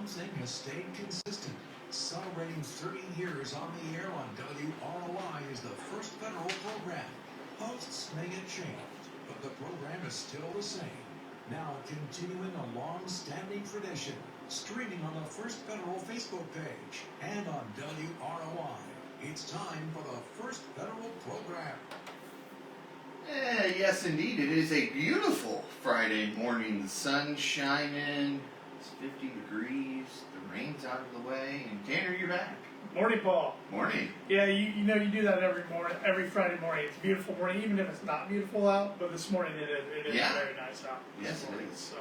one thing has stayed consistent. Celebrating 30 years on the air on WROI is the first federal program. Hosts may get changed, but the program is still the same. Now continuing a long-standing tradition, streaming on the First Federal Facebook page and on WROI. It's time for the First Federal program. Yes, indeed. It is a beautiful Friday morning. The sun's shining. It's 50 degrees. The rain's out of the way. And Tanner, you're back. Morning, Paul. Morning. Yeah, you know you do that every morning, every Friday morning. It's a beautiful morning, even if it's not beautiful out. But this morning it is very nice out. Yes, it is. So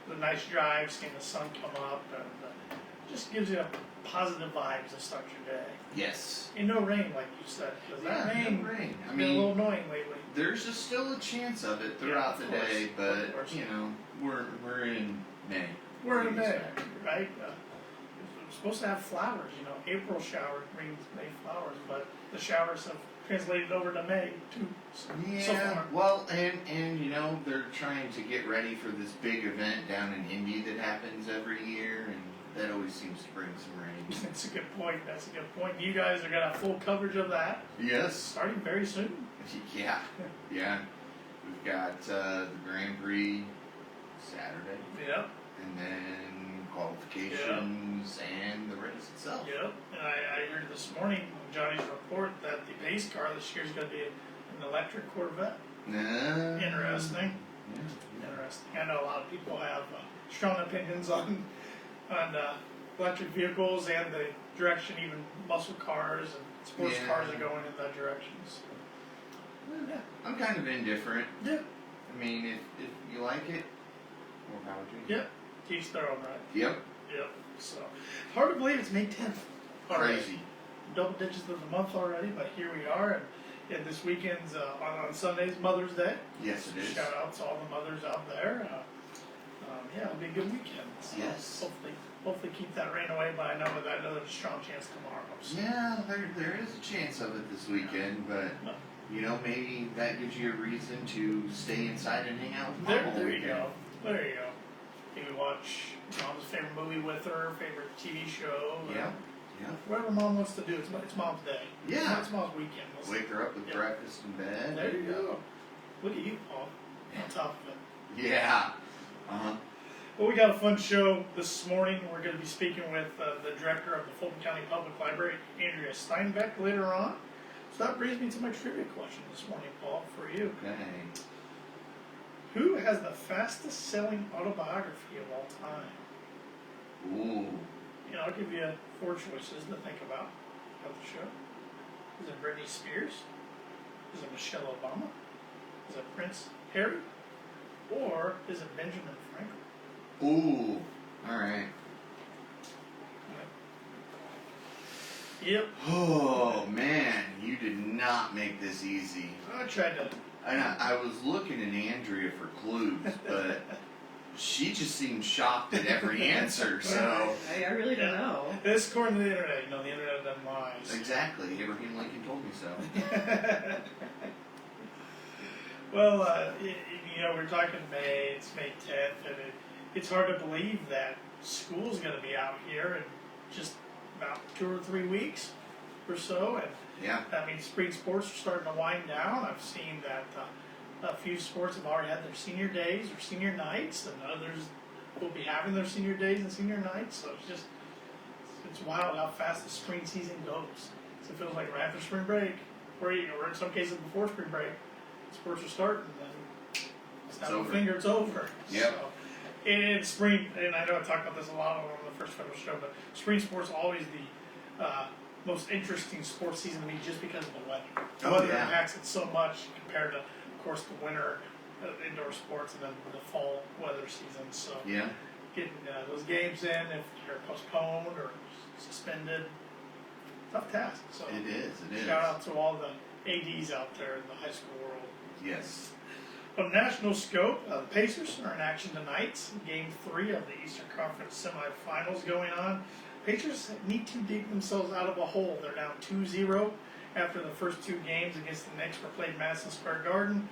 it's a nice drive, seeing the sun come up, and just gives you a positive vibe to start your day. Yes. And no rain, like you said, because that rain, no rain. I mean, a little annoying lately. There's just still a chance of it throughout the day, but you know, we're in May. We're in May, right? We're supposed to have flowers, you know. April shower brings May flowers, but the showers have translated over to May too. So far. Well, and you know, they're trying to get ready for this big event down in Indy that happens every year, and that always seems to bring some rain. That's a good point. That's a good point. You guys are gonna have full coverage of that. Yes. Starting very soon. Yeah. We've got the Grand Prix Saturday. Yep. And then qualifications and the race itself. Yep. And I heard this morning on Johnny's report that the base car this year is going to be an electric Corvette. Interesting. Yeah. Interesting. I know a lot of people have strong opinions on electric vehicles and the direction even muscle cars and sports cars are going in that direction. So, yeah. I'm kind of indifferent. Yeah. I mean, if you like it, more power to you. Yep. Teach their own, right? Yep. So, hard to believe it's May 10th. Already. Crazy. Double digits of the month already, but here we are. And this weekend's on Sunday's Mother's Day. Yes, it is. Shout out to all the mothers out there. It'll be a good weekend. So yes. Hopefully keep that rain away, but I know there's a strong chance tomorrow. So. Yeah, there is a chance of it this weekend, but you know, maybe that gives you a reason to stay inside and hang out with Mom. There you go. Maybe watch Mom's favorite movie with her, favorite TV show. Yeah. Whatever Mom wants to do. It's Mom's day. Yeah. It's Mom's weekend. Wake her up with breakfast in bed. There you go. Look at you, Paul. On top of it. Yeah. Well, we got a fun show this morning. We're going to be speaking with the director of the Fulton County Public Library, Andrea Stineback, later on. So that brings me to my trivia question this morning, Paul, for you. Okay. Who has the fastest selling autobiography of all time? Ooh. You know, I'll give you 4 choices to think about the show. Is it Britney Spears? Is it Michelle Obama? Is it Prince Harry? Or is it Benjamin Franklin? Ooh. All right. Yep. Oh man, you did not make this easy. I tried to. I was looking at Andrea for clues, but she just seemed shocked at every answer. So I really don't know. This according to the internet. You know, the internet doesn't lie. Exactly. Abraham Lincoln told me so. Well, you know, we're talking May. It's May 10th, and it's hard to believe that school's going to be out here in just about 2 or 3 weeks or so, and that means spring sports are starting to wind down. I've seen that a few sports have already had their senior days or senior nights, and others will be having their senior days and senior nights. So it's wild how fast the spring season goes. So it feels like right after spring break, or in some cases before spring break, sports are starting, and then snap a finger, it's over. Yep. So, and spring, and I know I talked about this a lot on the first federal show, but spring sports are always the most interesting sports season to me just because of the weather. The weather impacts it so much compared to, of course, the winter indoor sports and then the fall weather season. So getting those games in, if they're postponed or suspended, tough task. So it is. Shout out to all the ADs out there in the high school world. Yes. On national scope, the Pacers are in action tonight. Game 3 of the Eastern Conference semifinals going on. Pacers need to dig themselves out of a hole. They're down 2-0 after the first 2 games against the Knicks were played Madison Square Garden.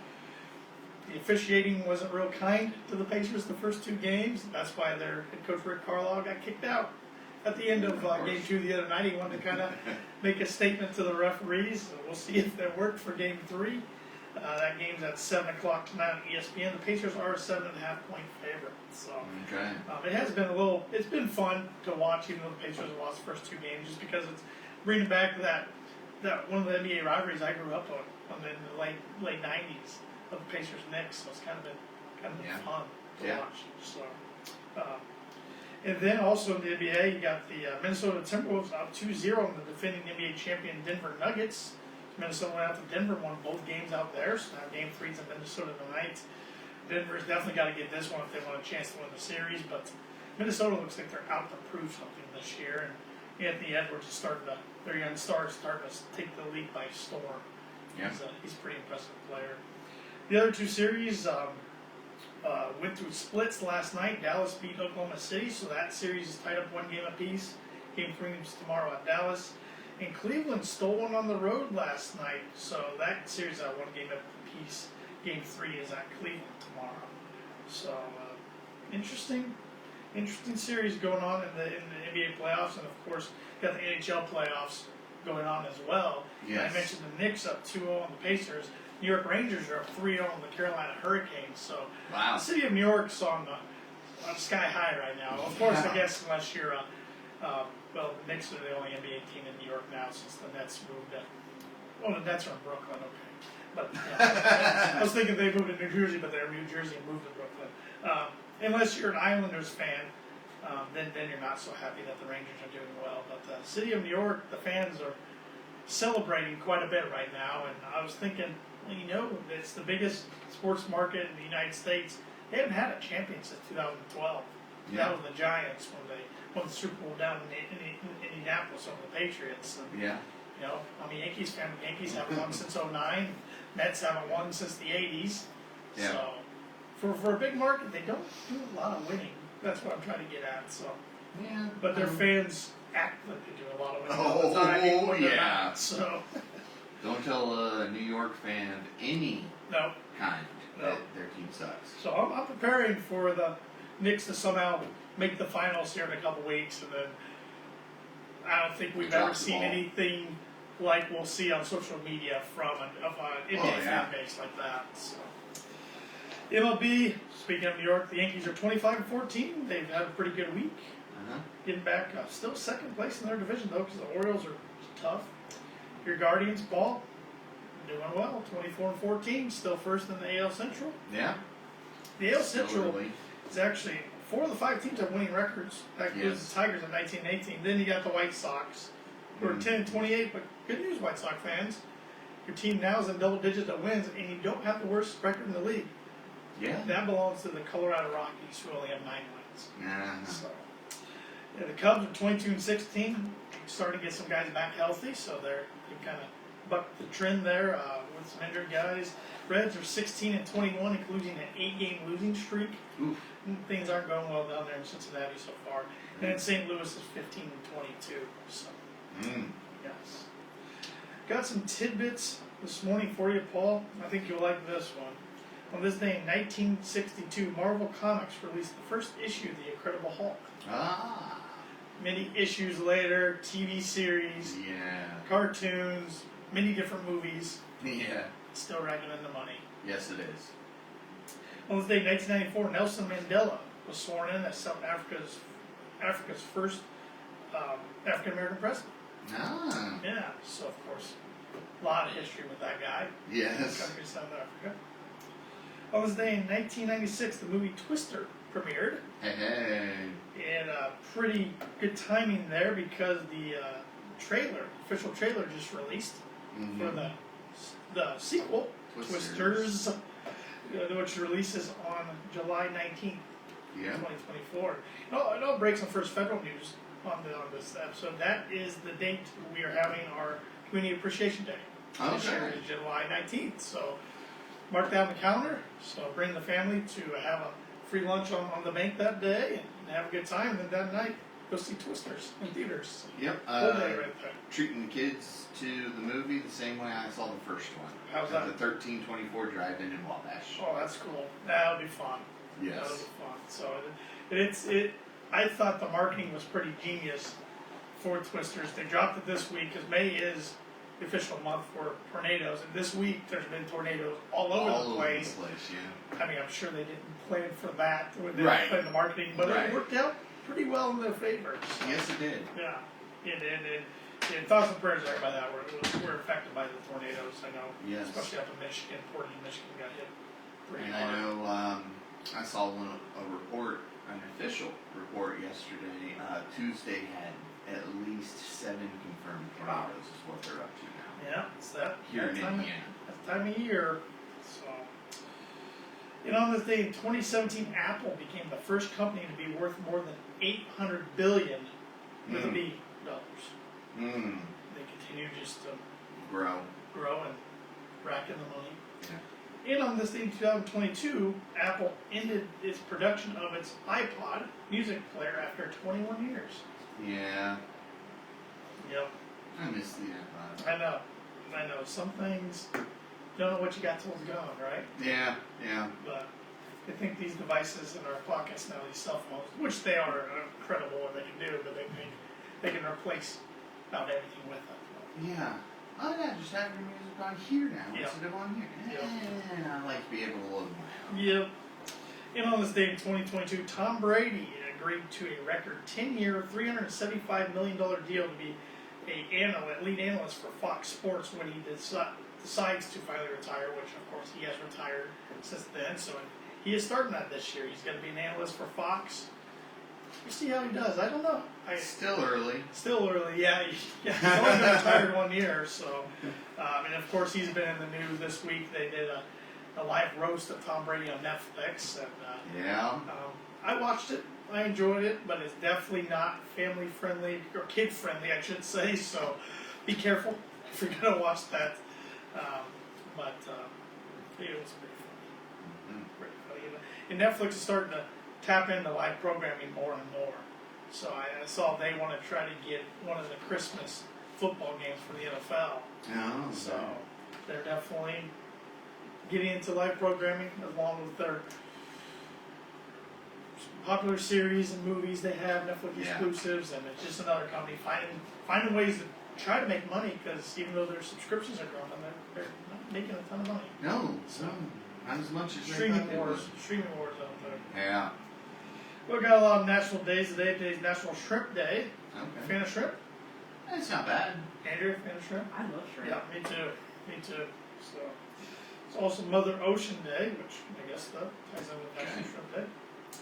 The officiating wasn't real kind to the Pacers the first two games. That's why their head coach Rick Carlisle got kicked out at the end of Game 2 the other night. He wanted to kind of make a statement to the referees. So we'll see if that worked for Game 3. That game's at 7 o'clock tonight on ESPN. The Pacers are a 7.5-point favorite. So Okay. it has been it's been fun to watch, even though the Pacers have lost the first two games, just because it's bringing back that one of the NBA rivalries I grew up on in the late 90s of the Pacers Knicks. So it's kind of been fun to watch. So. And then also in the NBA, you got the Minnesota Timberwolves up 2-0 on the defending NBA champion Denver Nuggets. Minnesota went out to Denver, won both games out there, so now Game 3's in Minnesota tonight. Denver's definitely got to get this one if they want a chance to win the series, but Minnesota looks like they're out to prove something this year, and Anthony Edwards is their young star is starting to take the league by storm. Yeah. He's a pretty impressive player. The other two series went through splits last night. Dallas beat Oklahoma City, so that series is tied up 1 game apiece. Game 3 is tomorrow at Dallas. And Cleveland stole one on the road last night, so that series is at 1 game apiece. Game 3 is at Cleveland tomorrow. So interesting series going on in the NBA playoffs, and of course got the NHL playoffs going on as well. Yes. I mentioned the Knicks up 2-0 on the Pacers. New York Rangers are up 3-0 on the Carolina Hurricanes. So Wow. the city of New York's on sky high right now. Of course, I guess unless you're well, the Knicks are the only NBA team in New York now since the Nets moved. Well, the Nets are in Brooklyn, okay. But I was thinking they moved to New Jersey, but they're in New Jersey and moved to Brooklyn. Unless you're an Islanders fan, then you're not so happy that the Rangers are doing well. But the city of New York, the fans are celebrating quite a bit right now. And I was thinking, well, it's the biggest sports market in the United States. They haven't had a champion since 2012. Yeah. That was the Giants when they won the Super Bowl down in Indianapolis over the Patriots. And, Yeah. I'm a Yankees fan. The Yankees haven't won since '09. Mets haven't won since the '80s. Yeah. So for a big market, they don't do a lot of winning. That's what I'm trying to get at. So, Yeah. but their fans act like they do a lot of winning all the time. even when they're yeah. not. So Don't tell a New York fan of any no. kind No. that their team sucks. So I'm preparing for the Knicks to somehow make the finals here in a couple weeks, and then I don't think we've Drop ever the seen ball. anything like we'll see on social media from an NBA yeah. fan base like that. So MLB, speaking of New York, the Yankees are 25-14. They've had a pretty good week, getting back still second place in their division though, because the Orioles are tough. Your Guardians, ball, doing well, 24-14, still first in the AL Central. Yeah. The AL Still Central early. is actually 4 of the 5 teams have winning records. That includes Yes. the Tigers in 1918. Then you got the White Sox, who are 10-28. But good news, White Sox fans, your team now is in double digits of wins, and you don't have the worst record in the league. Yeah. That belongs to the Colorado Rockies, who only have 9 wins. Nah. So, the Cubs are 22-16, starting to get some guys back healthy, so they kind of bucked the trend there with some injured guys. Reds are 16-21, including an 8-game losing streak. Oof. Things aren't going well down there in Cincinnati so far. And then St. Louis is 15-22. So, yes. Got some tidbits this morning for you, Paul. I think you'll like this one. On this day in 1962, Marvel Comics released the first issue of The Incredible Hulk. Ah. Many issues later, TV series, Yeah. cartoons, many different movies, Yeah. still raking in the money. Yes, it is. On this day in 1994, Nelson Mandela was sworn in as South Africa's first African-American president. Ah. Yeah, so of course, a lot of history with that guy. Yes. Country South Africa. On this day in 1996, the movie Twister premiered. Hey. And pretty good timing there because the official trailer just released for the sequel, Twisters, which releases on July 19th, 2024. It all breaks on first federal news on this episode. That is the date we are having our Community Appreciation Day. This year is July 19th. So mark that on the calendar. So bring the family to have a free lunch on the bank that day and have a good time. And then that night, go see Twisters in theaters. Yep. Whole day right there. Treating the kids to the movie the same way I saw the first one. How's At that? the 1324 Drive-In in Wabash. Oh, that's cool. That'll be fun. Yes. That'll be fun. So I thought the marketing was pretty genius for Twisters. They dropped it this week because May is the official month for tornadoes, and this week there's been tornadoes all over the place. Yeah. I mean, I'm sure they didn't plan for that when they Right. planned the marketing, but Right. it worked out pretty well in their favor. Yes, it did. Yeah, and thoughts and prayers there by that were affected by the tornadoes. I know, Yes. especially up in Michigan. Portland, Michigan got hit pretty And hard. I know I saw a report, an official report yesterday. Tuesday had at least 7 confirmed tornadoes is what they're up to now. Yeah, it's that Here in time, Indiana. that time of year. So, on this day in 2017, Apple became the first company to be worth more than $800 billion with a B dollars. Mm. They continue just to Grow. grow and rack in the money. Yeah. And on this day in 2022, Apple ended its production of its iPod music player after 21 years. Yeah. Yep, I miss the iPod. I know. Some things, you don't know what you got till it's gone, right? Yeah, yeah. But I think these devices in our pockets now, these cell phones, which they are incredible what they can do, but they think they can replace about everything with them. Yeah. Oh yeah, just have your music on here now Yep. instead of on here. Yep. And I like to be able to load my own. Yep. And on this day in 2022, Tom Brady agreed to a record 10-year, $375 million deal to be a lead analyst for Fox Sports when he decides to finally retire, which of course he has retired since then. So he is starting that this year. He's going to be an analyst for Fox. We'll see how he does. I don't know. Still early. Still early, yeah. He's only been retired 1 year, so. And of course, he's been in the news this week. They did a live roast of Tom Brady on Netflix, and Yeah. I watched it. I enjoyed it, but it's definitely not family friendly or kid friendly, I should say. So, be careful if you're gonna watch that. But it was pretty funny. Mhm. Pretty funny. And Netflix is starting to tap into live programming more and more. So I saw they want to try to get one of the Christmas football games for the NFL. Oh, So they're definitely getting into live programming along with their popular series and movies they have, Netflix Yeah. exclusives, and it's just another company finding ways to try to make money, because even though their subscriptions are growing, they're not making a ton of money. No, not as much as Streaming they thought wars they would. out there. Yeah. We got a lot of national days today. Today's National Shrimp Day. Okay. Fan of shrimp? That's not bad. Andrew, fan of shrimp? I love shrimp. Yeah, me too. Me too. So it's also Mother Ocean Day, which I guess that ties in with National Okay. Shrimp Day.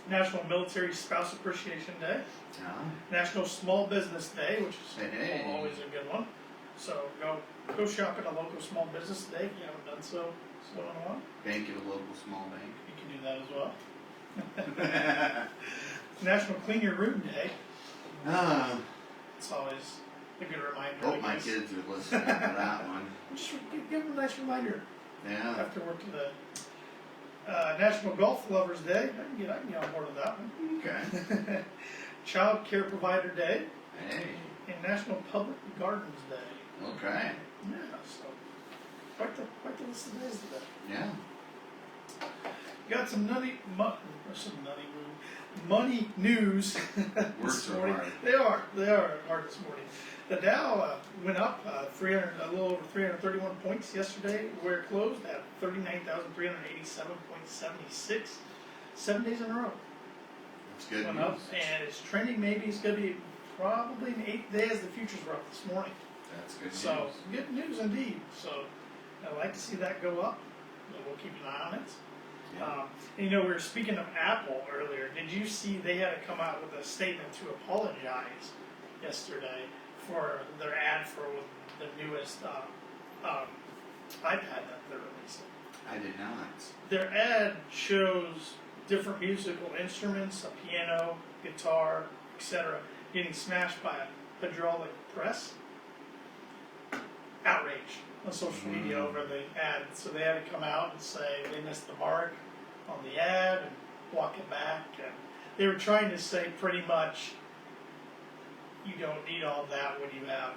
National Military Spouse Appreciation Day. Yeah. National Small Business Day, which is Hey. always a good one. So go shop at a local small business today if you haven't done so in a while. Bank at a local small bank. You can do that as well. National Clean Your Room Day. It's always a good reminder. I Hope my guess. kids are listening to that one. Just give them a nice reminder Yeah. after work today. National Golf Lovers Day. I can get on board with that one. Okay. Child Care Provider Day. Hey. And National Public Gardens Day. Okay. Yeah, so quite the list of days today. Yeah. Got some money news Words this are morning. hard. They are hard this morning. The Dow went up a little over 331 points yesterday, where it closed at 39,387.76. 7 days in a row. That's good Went news. up, and it's trending. Maybe it's going to be probably an 8th day as the futures were up this morning. That's good news. So good news indeed. So I'd like to see that go up. But we'll keep an eye on it. Yeah. We were speaking of Apple earlier. Did you see they had to come out with a statement to apologize yesterday for their ad for the newest iPad that they're releasing? I did not. Their ad shows different musical instruments, a piano, guitar, etc., getting smashed by a hydraulic press. Outrage on social media over the ad. So they had to come out and say they missed the mark on the ad and walk it back. And they were trying to say pretty much you don't need all that when you have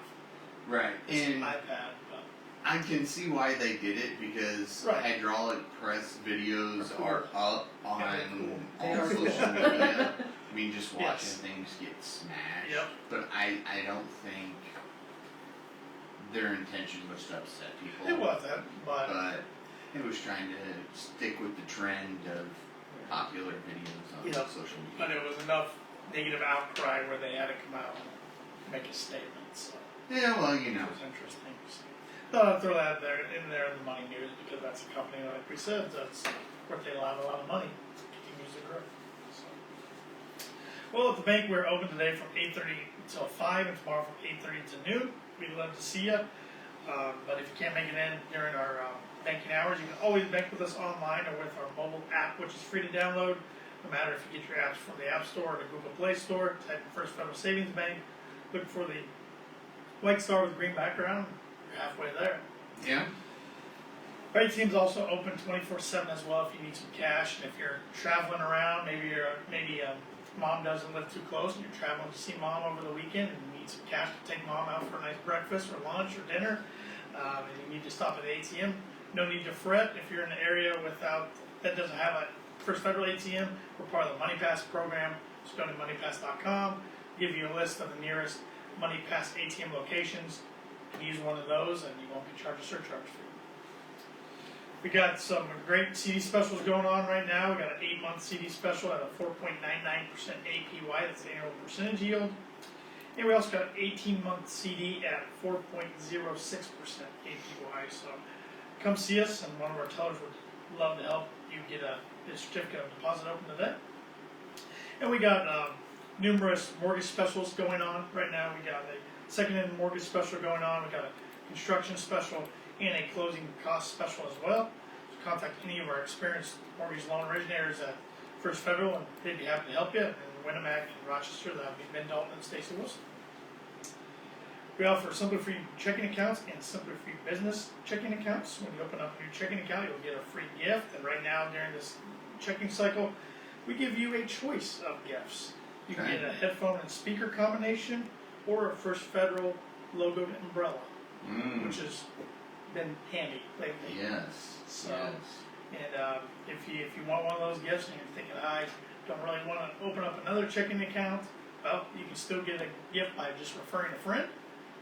Right. this And iPad. But I can see why they did it because Right. hydraulic press videos They're cool. are up on Yeah, they're cool. all They are social cool. media. I mean, just watching Yes. things get smashed. Yep. But I don't think their intention was to upset people. it wasn't, But it was trying to stick with the trend of popular videos on Yep. social but media. it was enough negative outcry where they had to come out and make a statement. So Yeah, well, you it know. was interesting. So, thought I'd throw that in there in the money news because that's a company, like we said, that's where they allow a lot of money to continues to grow. So. Well, at the bank we're open today from 8:30 until 5 and tomorrow from 8:30 to noon. We'd love to see you. But if you can't make it in during our banking hours, you can always bank with us online or with our mobile app, which is free to download. No matter if you get your apps from the App Store or the Google Play Store, type in First Federal Savings Bank, look for the white star with green background. You're halfway there. Yeah. Our ATM's also open 24/7 as well if you need some cash. And if you're traveling around, maybe mom doesn't live too close and you're traveling to see mom over the weekend and you need some cash to take mom out for a nice breakfast or lunch or dinner, and you need to stop at the ATM, no need to fret. If you're in an area that doesn't have a First Federal ATM, we're part of the MoneyPass program. Just go to moneypass.com, give you a list of the nearest MoneyPass ATM locations, and use one of those and you won't be charged a surcharge fee. We got some great CD specials going on right now. We got an 8-month CD special at a 4.99% APY, that's the annual percentage yield. And we also got an 18-month CD at 4.06% APY. So come see us, and one of our tellers would love to help you get a certificate of deposit open today. And we got numerous mortgage specials going on right now. We got a second-hand mortgage special going on. We got a construction special and a closing cost special as well. So contact any of our experienced mortgage loan originators at First Federal, and they'd be happy to help you. In Winnemac and Rochester, that would be Ben Dalton and Stacey Wilson. We offer Simply Free checking accounts and Simply Free business checking accounts. When you open up your checking account, you'll get a free gift. And right now, during this checking cycle, we give you a choice of gifts. You can Okay. get a headphone and speaker combination or a First Federal logoed umbrella, which has been handy lately. Yes. So, yes. And if you want one of those gifts and you're thinking, I don't really want to open up another checking account, well, you can still get a gift by just referring a friend.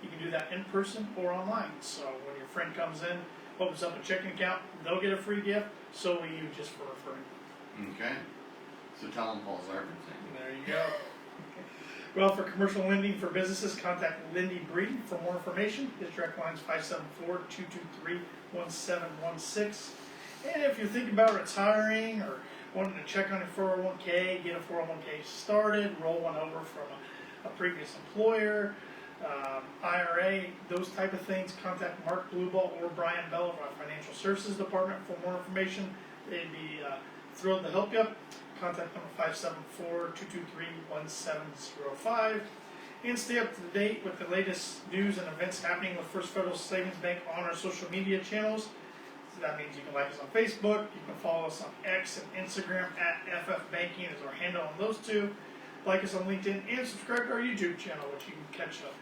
You can do that in person or online. So when your friend comes in, opens up a checking account, they'll get a free gift, so will you just for referring. Okay. So tell them Paul Zarvin thing. There you go. Well, for commercial lending for businesses, contact Lindy Breeden for more information. His direct line is 574-223-1716. And if you're thinking about retiring or wanting to check on your 401k, get a 401k started, roll one over from a previous employer, IRA, those type of things, contact Mark Blueball or Brian Bell of our Financial Services Department for more information. They'd be thrilled to help you. Contact them at 574-223-1705. And stay up to date with the latest news and events happening with First Federal Savings Bank on our social media channels. So that means you can like us on Facebook, you can follow us on X and Instagram at FF Banking is our handle on those two. Like us on LinkedIn and subscribe to our YouTube channel, which you can catch a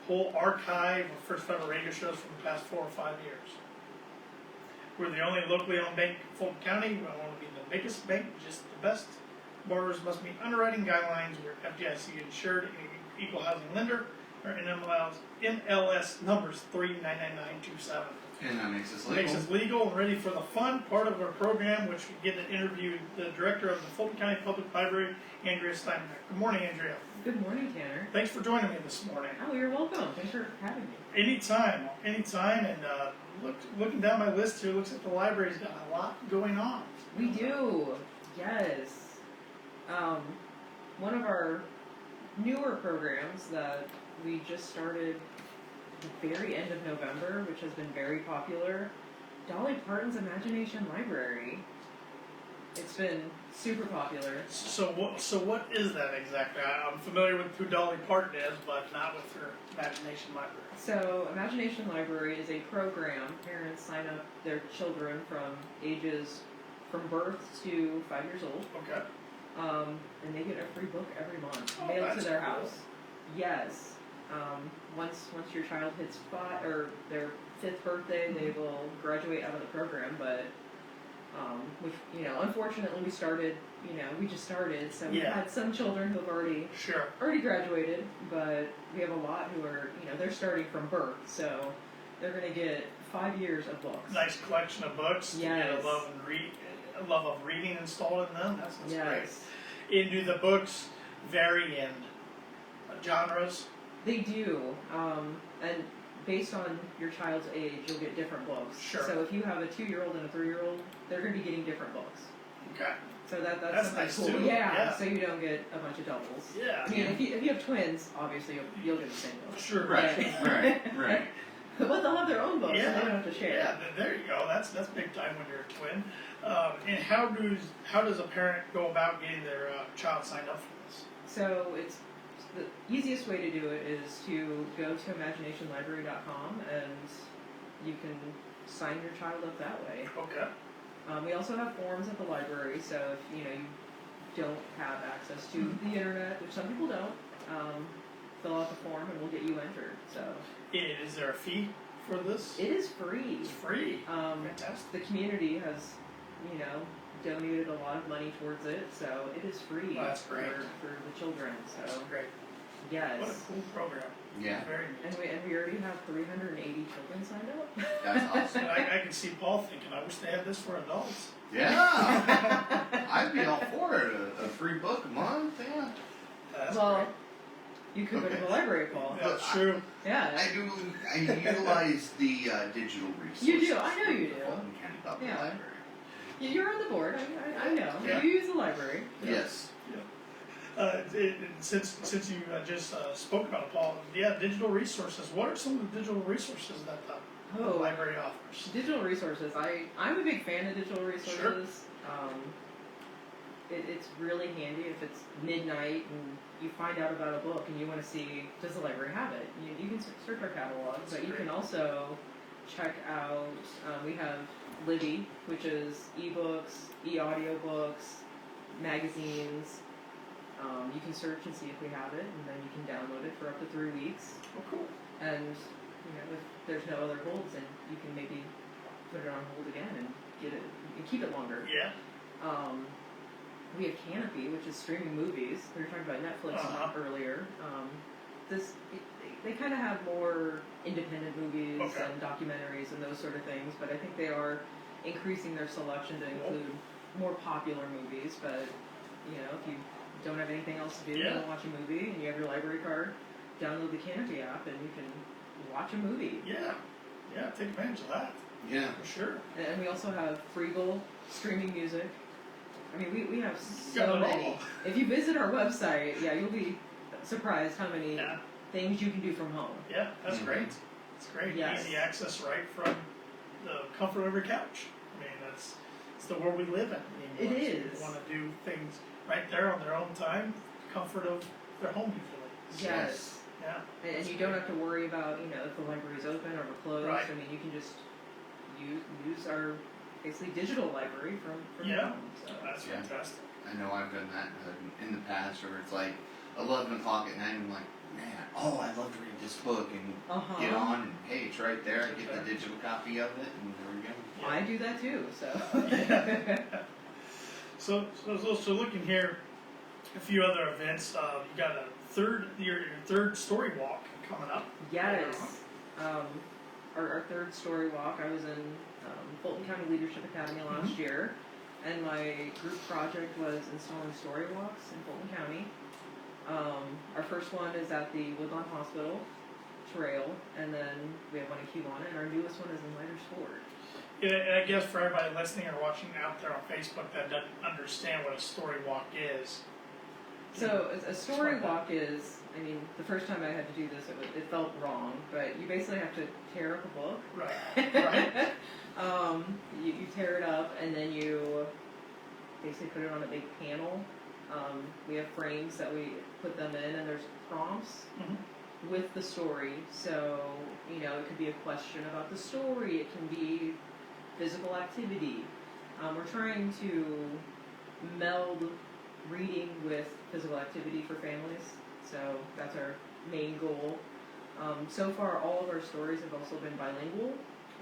whole archive of First Federal radio shows from the past 4 or 5 years. We're the only locally owned bank in Fulton County. We don't want to be the biggest bank, just the best. Borrowers must meet underwriting guidelines. We're FDIC insured and equal housing lender. Our NMLS numbers 399927. And that makes us It legal. makes us legal and ready for the fun part of our program, which we get to interview the director of the Fulton County Public Library, Andrea Stineback. Good morning, Andrea. Good morning, Tanner. Thanks for joining me this morning. Oh, you're welcome. Thanks for having me. Anytime. And looking down my list here, looks like the library's got a lot going on. We do. Yes. One of our newer programs that we just started at the very end of November, which has been very popular, Dolly Parton's Imagination Library. It's been super popular. So what is that exactly? I'm familiar with who Dolly Parton is, but not with her Imagination Library. So, Imagination Library is a program. Parents sign up their children from birth to 5 years old. Okay. And they get a free book every month Oh, mailed to that's their cool. house. Yes. Once your child hits their 5th birthday, they will graduate out of the program. But unfortunately, we just started, so we've had some children who have already graduated, but we have a lot who are, they're starting from birth, so they're going to get 5 years of books. Nice collection of books. Yes. To get a love of reading installed in them. That's great. And do the books vary in genres? They do, and based on your child's age, you'll get different books. Sure. So if you have a 2-year-old and a 3-year-old, they're going to be getting different books. Okay. So that's nice cool. too. Yeah, so you don't get a bunch of doubles. Yeah. I mean, if you have twins, obviously you'll get the same books. Sure. Right. But they'll have their own books, so they don't have to share. Yeah, there you go. That's big time when you're a twin. And how does a parent go about getting their child signed up for this? So it's the easiest way to do it is to go to imaginationlibrary.com and you can sign your child up that way. Okay. We also have forms at the library, so if you don't have access to the internet, which some people don't, fill out the form and we'll get you entered. So is there a fee for this? it is free. It's free. Fantastic. The community has, donated a lot of money towards it, so it is free. Oh, that's great. For the children. So That's great. yes. What a cool program. Yeah. Very And we already have 380 children signed up. That's awesome. And I can see Paul thinking, I wish they had this for adults. Yeah. I'd be all for it. A free book a month. Yeah. That's Well, great. you could go to Okay. the library, Paul. That's true. Yeah. I utilize the digital resources. You do. I know you for the do. Fulton County Public Yeah. Library. You're on the board. I know. Yeah. You use the library. Yes. Since you just spoke about it, Paul, digital resources. What are some of the digital resources that the Oh. library offers? Digital resources. I'm a big fan of digital resources. It's really handy if it's midnight and you find out about a book and you want to see, does the library have it? You can search our catalog, but you can also check out, we have Libby, which is ebooks, e-audiobooks, magazines. You can search and see if we have it, and then you can download it for up to 3 weeks. Oh, cool. And if there's no other holds, then you can maybe put it on hold again and get it and keep it longer. Yeah. We have Canopy, which is streaming movies. We were talking about Netflix earlier. They kind of have more independent movies and documentaries and those sort of things, but I think they are increasing their selection to include more popular movies. But if you don't have anything else to do, you want to watch a movie, and you have your library card, download the Canopy app, and you can watch a movie. Yeah. Take advantage of that. Yeah. For sure. And we also have Freegal streaming music. I mean, we have Got so it many. all. If you visit our website, you'll be surprised how many Yeah. things you can do from home. Yeah, that's great. It's great. Yes. Easy access right from the comfort of your couch. I mean, it's the world we live in. It is. People want to do things right there on their own time, comfort of their home usually. Yes. Yeah. And you don't have to worry about, if the library's open or we're closed. Right. I mean, you can just use our basically digital library from home. So. That's Yeah. fantastic. I know I've done that in the past, where it's like 11 o'clock at night, and I'm like, man, I'd love to read this book, and get on, and hey, it's right there, I get the digital copy of it, and there we go. I do that too, so. So looking here, a few other events. You got your third story walk coming up. Yes. Our third story walk, I was in Fulton County Leadership Academy last year, and my group project was installing story walks in Fulton County. Our first one is at the Woodlawn Hospital Trail, and then we have one in Kiwanis, and our newest one is in Lighters Ford. And I guess for everybody listening or watching out there on Facebook that doesn't understand what a story walk is. So a story walk is, I mean, the first time I had to do this, it felt wrong, but you basically have to tear up a book. Right. You tear it up, and then you basically put it on a big panel. We have frames that we put them in, and there's prompts with the story. So, it could be a question about the story. It can be physical activity. We're trying to meld reading with physical activity for families. So that's our main goal. So far, all of our stories have also been bilingual.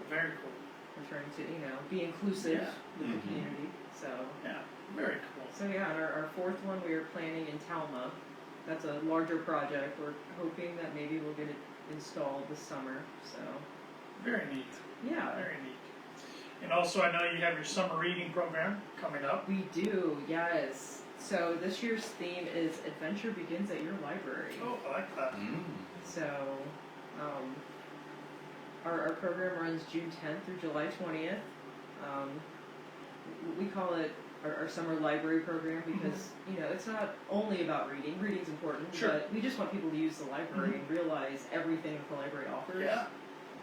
Very cool. We're trying to, be inclusive with the community. So yeah, very cool. So yeah, and our fourth one we are planning in Talma. That's a larger project. We're hoping that maybe we'll get it installed this summer. So very neat. Yeah, very neat. And also, I know you have your summer reading program coming up. We do, yes. So this year's theme is Adventure Begins at Your Library. Oh, I like that. So, our program runs June 10th through July 20th. We call it our summer library program because, it's not only about reading. Reading's important, but we just want people to use the library and realize everything that the library offers. Yeah.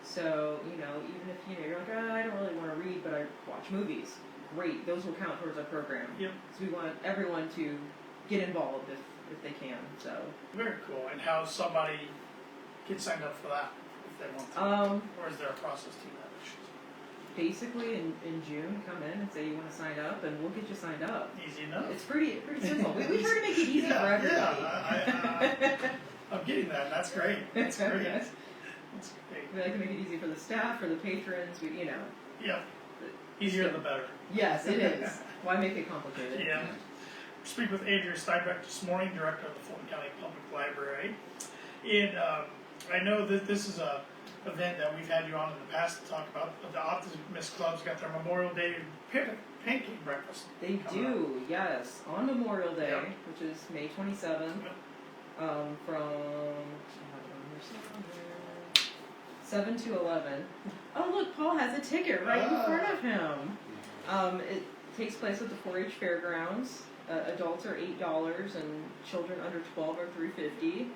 So, even if, you're like, I don't really want to read, but I watch movies. Great, those will count towards our program. Yep. So we want everyone to get involved if they can. So very cool. And how somebody gets signed up for that if they want to? Or is there a process to that? Basically, in June, come in and say you want to sign up, and we'll get you signed up. Easy enough. It's pretty simple. We try to make it easy for everybody. Yeah, I'm getting that. That's great. That's great. Yes. That's great. We like to make it easy for the staff, for the patrons. Yeah. Easier the better. Yes, it is. Why make it complicated? Yeah. Speak with Andrea Stineback this morning, director of the Fulton County Public Library. And I know that this is a event that we've had you on in the past to talk about, but the Optimist Club's got their Memorial Day pancake breakfast. They do, yes. On Memorial Day, which is May 27th, from 7 to 11. Oh, look, Paul has a ticket right in front of him. It takes place at the 4-H Fairgrounds. Adults are $8 and children under 12 are $3.50.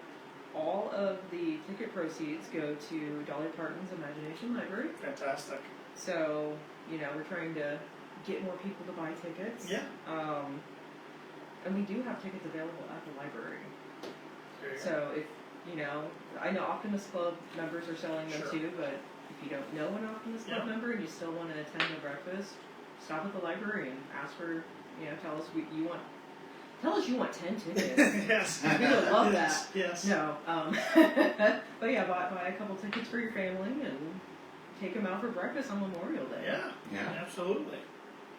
All of the ticket proceeds go to Dolly Parton's Imagination Library. Fantastic. So, we're trying to get more people to buy tickets. Yeah. And we do have tickets available at the library. So if, I know Optimist Club members are selling them too, but if you don't know an Optimist Club member and you still want to attend the breakfast, stop at the library and ask for, tell us you want 10 tickets. Yes. We would love that. Yes. No. But yeah, buy a couple tickets for your family and take them out for breakfast on Memorial Day. Yeah. Absolutely.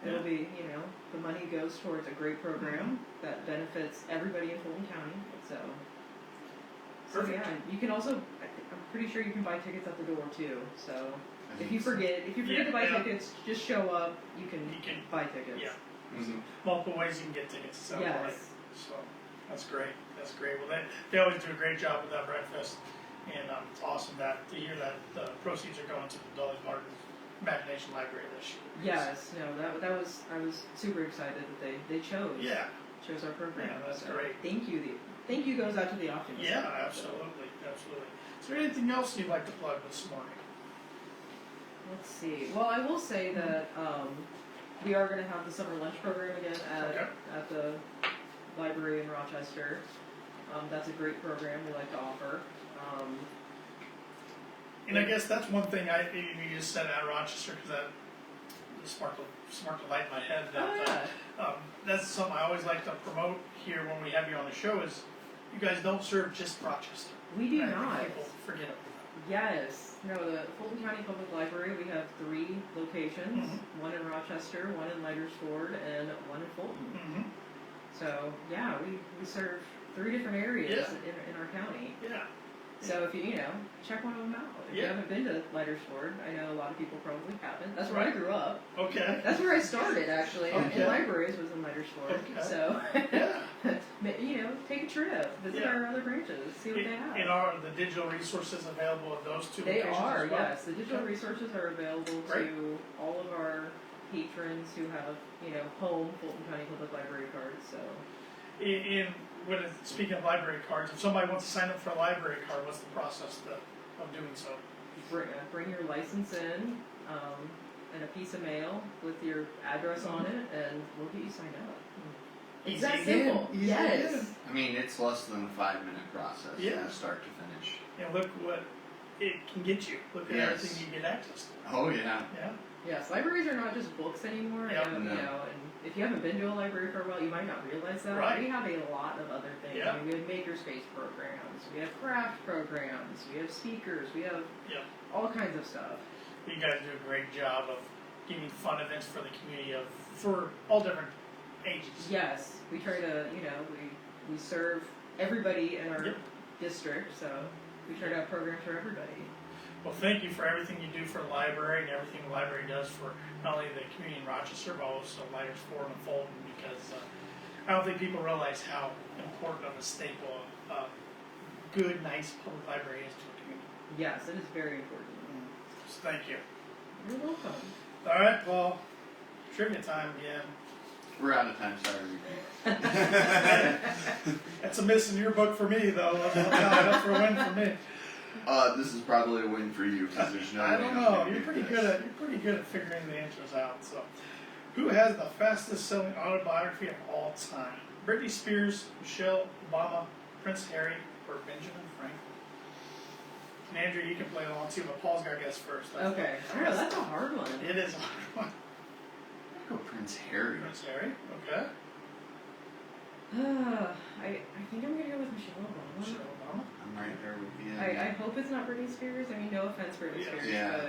It'll be, the money goes towards a great program that benefits everybody in Fulton County. So Perfect. yeah, you can also, I'm pretty sure you can buy tickets at the door too. So if you forget to buy tickets, just show up. You can buy tickets. Yeah. Multiple ways you can get tickets. So that's great. That's great. Well, they always do a great job with that breakfast, and it's awesome to hear that the proceeds are going to the Dolly Parton's Imagination Library this year. Yes. No. That was I was super excited that they chose. Yeah. Chose our program. Yeah, that's great. Thank you. Thank you goes out to the Optimist. Yeah, absolutely. Absolutely. Is there anything else you'd like to plug this morning? Let's see. Well, I will say that we are going to have the summer lunch program again at the library in Rochester. That's a great program we like to offer. And I guess that's one thing you just said at Rochester, because that sparked a light in my head. That's something I always like to promote here when we have you on the show is you guys don't serve just Rochester. We do not. People forget about that. Yes. No, the Fulton County Public Library, we have 3 locations. One in Rochester, one in Leitersford, and one in Fulton. So, yeah, we serve 3 different areas in our county. Yeah. So if you check one of them out. If you haven't been to Leitersford, I know a lot of people probably haven't. That's where I grew up. Okay. That's where I started, actually. In libraries was in Leitersford. Okay. So, take a trip, visit our other branches, see what they have. And are the digital resources available at those 2 They locations are, as well? yes. The digital resources are available to all of our patrons who have, home Fulton County Public Library cards. So. Speaking of library cards, if somebody wants to sign up for a library card, what's the process of doing so? Bring your license in and a piece of mail with your address on it, and we'll get you signed up. It's that simple. Yes. I mean, it's less than a 5-minute process from start to finish. And look what it can get you. Look at everything you get access to. Oh, yeah. Yeah. Yes, libraries are not just books anymore. Yep. You know, and if you haven't been to a library for a while, you might not realize that. Right. We have a lot of other things. Yeah. I mean, we have makerspace programs, we have craft programs, we have speakers, we have Yep. all kinds of stuff. You guys do a great job of giving fun events for the community for all different ages. Yes, we try to, you know, we serve everybody in our Yep. district, so we try to have programs for everybody. Well, thank you for everything you do for the library and everything the library does for not only the community in Rochester, but also Lighters Ford and Fulton, because I don't think people realize how important of a staple a good, nice public library is to a community. Yes, it is very important. So thank you. You're welcome. All right, Paul. Trivia time again. We're out of time, sorry. That's a miss in your book for me, though. I'll tell you, that's for a win for me. This is probably a win for you because there's no I way don't I'm know. gonna You're get pretty this. good at figuring the answers out. So, who has the fastest selling autobiography of all time? Britney Spears, Michelle Obama, Prince Harry, or Benjamin Franklin? And Andrew, you can play along too, but Paul's got to guess first. Okay. I don't know, that's a hard one. It is a hard one. I'll go Prince Harry. Prince Harry. Okay. I think I'm gonna go with Michelle Obama. Michelle Obama. I'm right there with you. I hope it's not Britney Spears. I mean, no offense, Britney Yes. Spears, Yeah.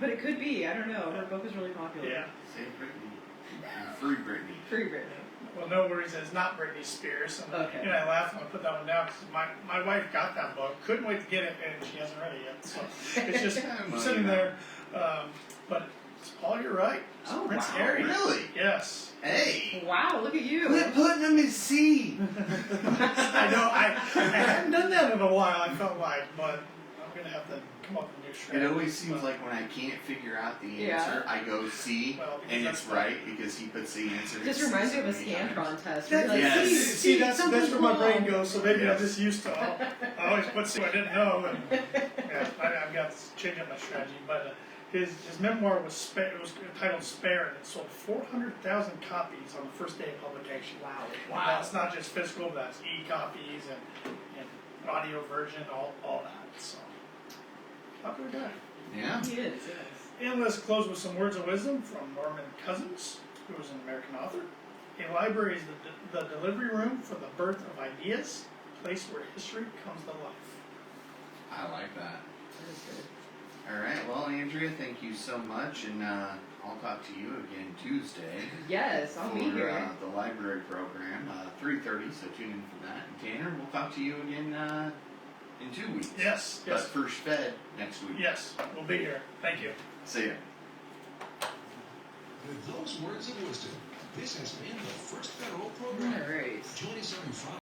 but it could be. I don't know. Her book is really popular. Yeah. Say Britney. Free Britney. Free Britney. Well, no worries, it's not Britney Spears. And, Okay. You know, I laughed when I put that one down because my wife got that book, couldn't wait to get it, and she hasn't read it yet. So it's just Well, sitting you know. there. But Paul, you're right. It's Oh, Prince wow. Harry. Really? Yes. Hey! Wow, look at you. Quit putting him in C! I know. I hadn't done that in a while. I felt like, but I'm gonna have to come up with a new strategy. It always seems But- like when I can't figure out the Yeah. answer, I go C, Well, because and that's it's the- right because he puts the answer. Just in reminds C me of a so many scan times. contest. That's, You're like, Yes. see, that's something's where my brain wrong. goes. So maybe Yes. I'm just used to. I always put C I didn't know, and yeah, I've got to change up my strategy. But his memoir was titled "Spare," and it sold 400,000 copies on the first day of publication. Wow. And that's not just physical; that's e-copies and audio version, all that. So popular guy. Yeah. He is, yes. And let's close with some words of wisdom from Norman Cousins, who was an American author. A library is the delivery room for the birth of ideas, a place where history comes to life. I like that. That is good. Alright, well, Andrea, thank you so much, and I'll talk to you again Tuesday. Yes, I'll for be here. the library program, 3:30, so tune in for that. And Tanner, we'll talk to you again in 2 weeks. Yes, But yes, first fed next week. yes, we'll be here. Thank you. See ya. With those words of wisdom, this has been the First Federal All Program. right. Join us every Friday.